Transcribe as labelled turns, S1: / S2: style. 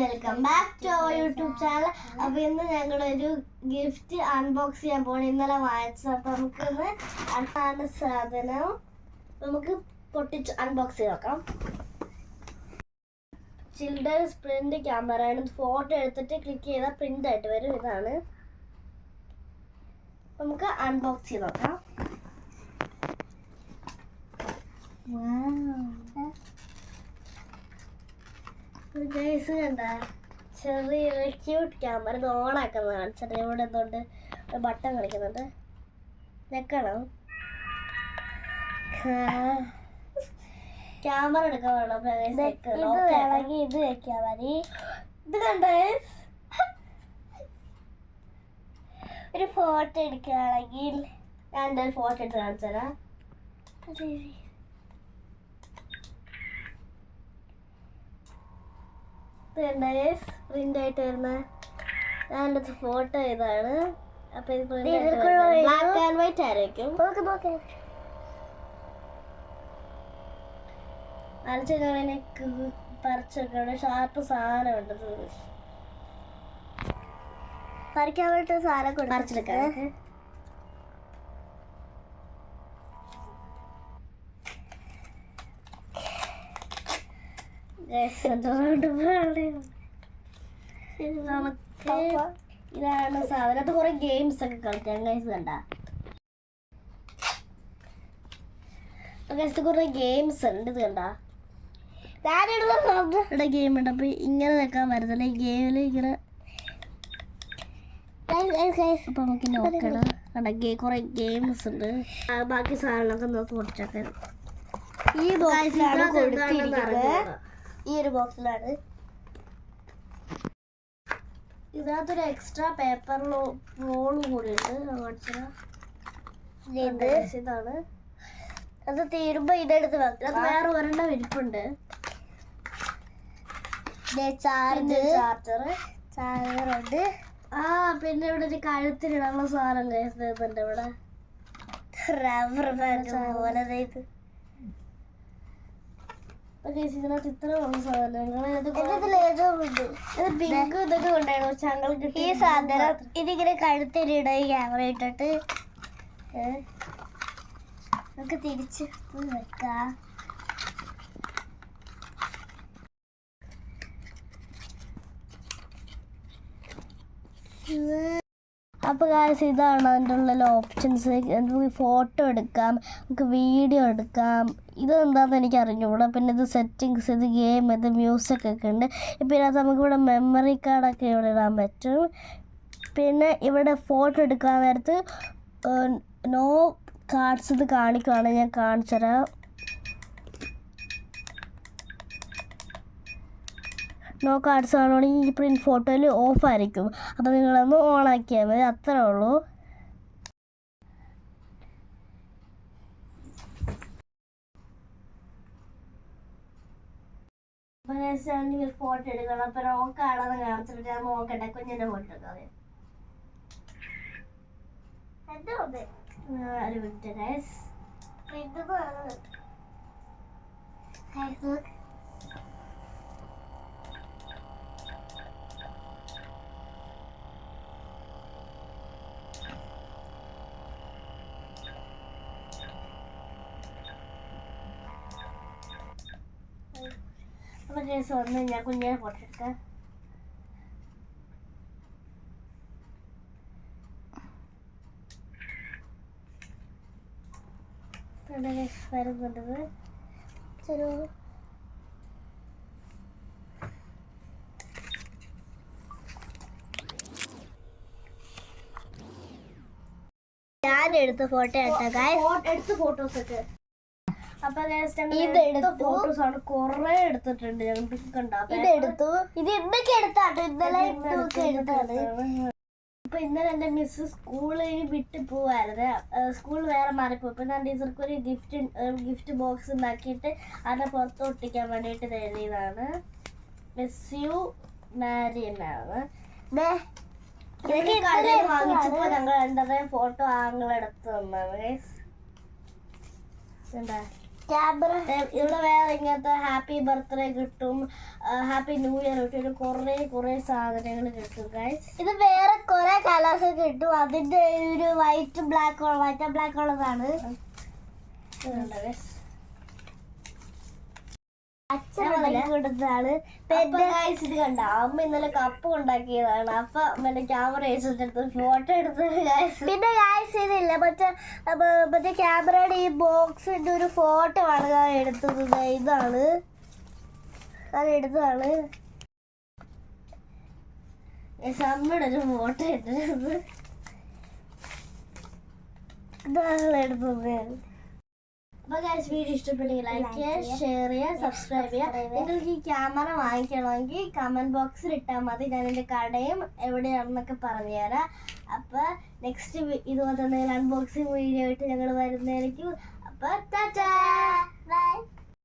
S1: Welcome back to our YouTube channel. അപ്പോൾ ഇന്ന് ഞങ്ങളൊരു ഗിഫ്റ്റ് അൺബോക്സ് ചെയ്യാൻ പോകണം. ഇന്നലെ വാങ്ങിച്ചത്. അപ്പോൾ നമുക്കൊന്ന് അടുത്താണ് സാധനം. നമുക്ക് പൊട്ടിച്ച് അൺബോക്സ് ചെയ്ത് നോക്കാം. ചിൽഡ്രൻസ് പ്രിന്റ് ക്യാമറയാണ്. ഫോട്ടോ എടുത്തിട്ട് ക്ലിക്ക് ചെയ്താൽ പ്രിന്റ് ആയിട്ട് വരും. ഇതാണ്. നമുക്ക് അൺബോക്സ് ചെയ്ത് നോക്കാം. ഗൈസ് കണ്ട ചെറിയൊരു ക്യൂട്ട് ക്യാമറ. ഇത് ഓണാക്കുന്നതാണ്. ചെറിയ ഇവിടെ എന്തുകൊണ്ട് ബട്ടൺ കളിക്കുന്നുണ്ട്. ഞെക്കണം. ക്യാമറ എടുക്കാൻ വേണം. ഇത് വെക്കാൻ മതി. ഇത് കണ്ടോ ഒരു ഫോട്ടോ എടുക്കുകയാണെങ്കിൽ ഞാൻ എന്തായാലും ഫോട്ടോ എടുത്ത് കാണിച്ചു തരാം. പ്രിന്റ് ആയിട്ട് വരുന്ന ഞാൻ്റെ ഫോട്ടോ ഇതാണ്. അപ്പൊ ഇത് ബ്ലാക്ക് ആൻഡ് വൈറ്റ് ആയിരിക്കും. പറിച്ചൊക്കെ ഷാർപ്പ് സാധനമുണ്ട്. പറിക്കാൻ വേണ്ടി സാധനം പറിച്ചെടുക്കാൻ. ഇതാണ് സാധനം. അത് കുറെ ഗെയിംസ് ഒക്കെ കളിക്കാം. ഗൈസ് കണ്ട കുറെ ഗെയിംസ് ഉണ്ട്. ഇത് കണ്ട ഇവിടെ ഗെയിം ഉണ്ട്. അപ്പൊ ഇങ്ങനെ നിൽക്കാൻ പറ്റത്തില്ല ഈ ഗെയിമിൽ ഇങ്ങനെ. അപ്പൊ നമുക്ക് നോക്കണം. കണ്ട കുറെ ഗെയിംസ് ഉണ്ട്. ബാക്കി സാധനങ്ങളൊക്കെ നോക്കി പൊടിച്ചൊക്കെ ഈ ബോക്സിലാണ് കൊടുത്തിരിക്കുന്നത്. ഈ ഒരു ബോക്സിലാണ്. ഇതിനകത്തൊരു എക്സ്ട്രാ പേപ്പർ റോളും കൂടി ഉണ്ട്. ഇതാണ്. അത് തീരുമ്പോ ഇതെടുത്ത് വെക്കാം. വേറെ ഒരെണ്ണം ഇരിപ്പുണ്ട്. ചാർജറുണ്ട്. ആ പിന്നെ ഇവിടെ ഒരു കഴുത്തിലിടാനുള്ള സാധനം കേസുണ്ട്. ഇവിടെ റബ്ബർ ബാൻഡ് പോലെ ഇതിനകത്ത് ഇത്രയുള്ള സാധനങ്ങൾ. പിങ്ക് ഇതൊക്കെ ഉണ്ടായിരുന്നു. ഈ സാധനം ഇതിങ്ങനെ കഴുത്തിലിട ക്യാമറ ഇട്ടിട്ട് നമുക്ക് തിരിച്ച് വെക്കാം. അപ്പോൾ ഗായ്സ് ഇതാണ് അതിൻ്റെ ഉള്ള ഓപ്ഷൻസ്. നമുക്ക് ഫോട്ടോ എടുക്കാം, നമുക്ക് വീഡിയോ എടുക്കാം. ഇതെന്താണെന്ന് എനിക്ക് അറിഞ്ഞുകൂടാ. പിന്നെ ഇത് സെറ്റിങ്സ്, ഇത് ഗെയിം, ഇത് മ്യൂസിക് ഒക്കെ ഉണ്ട്. പിന്നെ അത് നമുക്കിവിടെ മെമ്മറി കാർഡൊക്കെ ഇവിടെ ഇടാൻ പറ്റും. പിന്നെ ഇവിടെ ഫോട്ടോ എടുക്കാൻ നേരത്ത് നോ കാർഡ്സ് ഇത് കാണിക്കുവാണെങ്കിൽ ഞാൻ കാണിച്ചു തരാം. നോ കാർഡ്സ് ആണെങ്കിൽ ഈ പ്രിൻറ്റ് ഫോട്ടോയിൽ ഓഫായിരിക്കും. അപ്പോൾ നിങ്ങളൊന്ന് ഓണാക്കിയാൽ മതി. അത്രേ ഉള്ളൂ. അപ്പോൾ ഫോട്ടോ എടുക്കണം. അപ്പോൾ നോക്കാണെന്ന് കാണിച്ചിട്ട് ഞാൻ നോക്കട്ടെ. കുഞ്ഞിൻ്റെ ഫോട്ടോ എടുക്കാതെ ഒരു മിനിറ്റ് ഗൈസ്. അപ്പോൾ ഗൈസ് വന്ന് ഞാൻ കുഞ്ഞിനെ ഫോട്ടോ എടുക്കാം. വരുന്നുണ്ടത് ചെറു ഞാനെടുത്ത ഫോട്ടോ എടുത്ത ഫോട്ടോസൊക്കെ. അപ്പൊ ഫോട്ടോസ് ആണ് കുറെ എടുത്തിട്ടുണ്ട്. ഇതെടുത്തു. ഇത് എന്തൊക്കെ എടുത്താട്ടോ ഇന്നലെ എടുത്താണ്. അപ്പൊ ഇന്നലെ എന്റെ മിസ് സ്കൂളിൽ വിട്ട് പോവായിരുന്നു. സ്കൂൾ വേറെ മാറിപ്പോയി. അപ്പൊ ഞാൻ ടീച്ചർക്ക് ഒരു ഗിഫ്റ്റ് ബോക്സ് ഉണ്ടാക്കിയിട്ട് അതിനെ പുറത്ത് ഒട്ടിക്കാൻ വേണ്ടിയിട്ട് എഴുതിയതാണ്. മിസ് യു മാരി എന്നാണ്. വാങ്ങിച്ചപ്പോ ഞങ്ങൾ എന്താ ഫോട്ടോ ആങ്ങളെടുത്ത് തന്നാണ്. എന്താ ഇവിടെ വേറെ ഇങ്ങനത്തെ ഹാപ്പി ബർത്ത്ഡേ കിട്ടും, ഹാപ്പി ന്യൂ ഇയർ കിട്ടും, കുറെ സാധനങ്ങൾ കിട്ടും ഗൈസ്. ഇത് വേറെ കുറെ കളേഴ്സ് കിട്ടും. അതിന്റെ ഒരു വൈറ്റ് ബ്ലാക്ക് ഉള്ളതാണ്. ഇത് കണ്ട അമ്മ ഇന്നലെ കപ്പ് ഉണ്ടാക്കിയതാണ്. അപ്പൊ മറ്റേ ക്യാമറ വെച്ചിട്ട് ഫോട്ടോ എടുത്തത്. പിന്നെ ഇതില്ല മറ്റേ ക്യാമറയുടെ ഈ ബോക്സിന്റെ ഒരു ഫോട്ടോ ആണ് ഞാൻ എടുത്തത്. ഇതാണ് എടുത്തതാണ്. അമ്മയുടെ ഒരു ഫോട്ടോ എടുത്തത് ഇതാണ് എടുത്തത്. അപ്പൊ ഗൈസ് വീഡിയോ ഇഷ്ടപ്പെട്ടെങ്കിൽ ലൈക്ക് ചെയ്യുക, ഷെയർ ചെയ്യുക, സബ്സ്ക്രൈബ് ചെയ്യുക. നിങ്ങൾക്ക് ഈ ക്യാമറ വാങ്ങിക്കണമെങ്കിൽ കമന്റ് ബോക്സിൽ ഇട്ടാൽ മതി. ഞാൻ എൻ്റെ കടയും എവിടെയാണെന്നൊക്കെ പറഞ്ഞുതരാം. അപ്പൊ നെക്സ്റ്റ് ഇതുപോലെ തന്നെ അൺബോക്സിങ് വീഡിയോ ആയിട്ട് ഞങ്ങൾ വരുന്നതായിരിക്കും. അപ്പൊ ടാറ്റാ ബൈ.